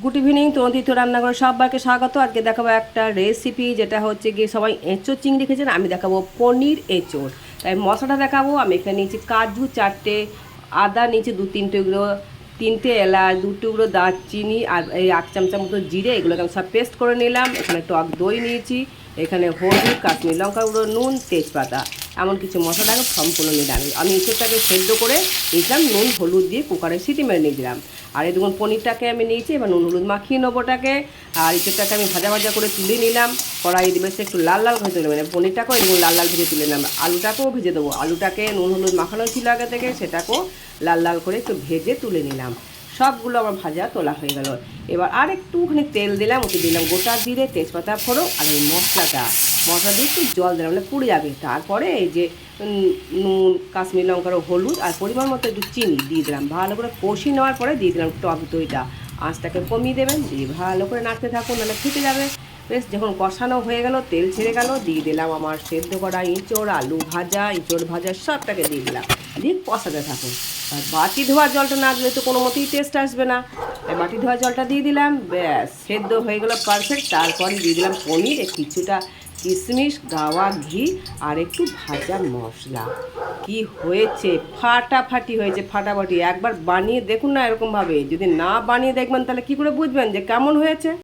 Good evening, তরুণতীর্থ রান্নাঘরে সবাইকে স্বাগত। আজকে দেখাবো একটা রেসিপি, যেটা হচ্ছে গিয়ে সবাই এঁচোড় চিংড়ি খেয়েছেন, আমি দেখাবো পনির এঁচোড়। তাই মশলাটা দেখাবো। আমি এখানে নিয়েছি কাজু 4টে, আদা নিয়েছি 2-3 টুকরো, 3টে এলাচ, 2 টুকরো দারচিনি, আর এই 1 চামচা মতো জিরে, এগুলোকে আমি সব পেস্ট করে নিলাম। এখানে টক দই নিয়েছি, এখানে হলুদ, কাশ্মীর লঙ্কা গুঁড়ো, নুন, তেজপাতা, এমন কিছু মশলা সম্পূর্ণ নিলাম। আমি এঁচোড়টাকে সেদ্ধ করে নিয়েছিলাম, নুন হলুদ দিয়ে কুকারে সিটি মেরে নিয়ে দিলাম। আর এই দেখুন পনিরটাকে আমি নিয়েছি, এবার নুন হলুদ মাখিয়ে নেবো ওটাকে। আর এঁচোড়টাকে আমি ভাজা ভাজা করে তুলে নিলাম, কড়াই দিবে একটু লাল লাল ভেজে তুলে, মানে পনিরটাকেও এরকম লাল লাল ভেজে তুলে নিলাম। আলুটাকেও ভেজে দেবো, আলুটাকে নুন হলুদ মাখানো ছিল আগে থেকে, সেটাকেও লাল লাল করে একটু ভেজে তুলে নিলাম। সবগুলো আমার ভাজা তোলা হয়ে গেল। এবার আর একটুখানি তেল দিলাম, ওতে দিলাম গোটা জিরে, তেজপাতা ফোড়ন, আর এই মশলা দিয়ে একটু জল দিলাম, মানে পুড়ে যাবে। তারপরে এই যে নুন, কাশ্মীর লঙ্কার হলুদ আর পরিমাণ মতো একটু চিনি দিয়ে দিলাম। ভালো করে কষিয়ে নেওয়ার পরে দিয়ে দিলাম টক দইটা। আঁচটাকে কমিয়ে দেবেন, দিয়ে ভালো করে নাড়তে থাকুন, নাহলে ফেটে যাবে। বেশ যখন কষানো হয়ে গেল, তেল ছেড়ে গেল, দিয়ে দিলাম আমার সেদ্ধ করা এঁচোড়, আলু ভাজা, এঁচোড় ভাজা সবটাকে দিয়ে দিলাম, দিয়ে কষাতে থাকুন। আর বাটি ধোয়ার জলটা না দিলে তো কোনো মতেই টেস্ট আসবে না, তাই বাটি ধোয়ার জলটা দিয়ে দিলাম। ব্যাস সেদ্ধ হয়ে গেলো পারফেক্ট। তারপরে দিয়ে দিলাম পনির, কিছুটা কিশমিশ, গাওয়া ঘি, আর একটু ভাজা মশলা। কি হয়েছে, ফাটাফাটি হয়েছে, ফাটাফাটি। একবার বানিয়ে দেখুন না এরকমভাবে। যদি না বানিয়ে দেখবেন তাহলে কি করে বুঝবেন যে কেমন হয়েছে।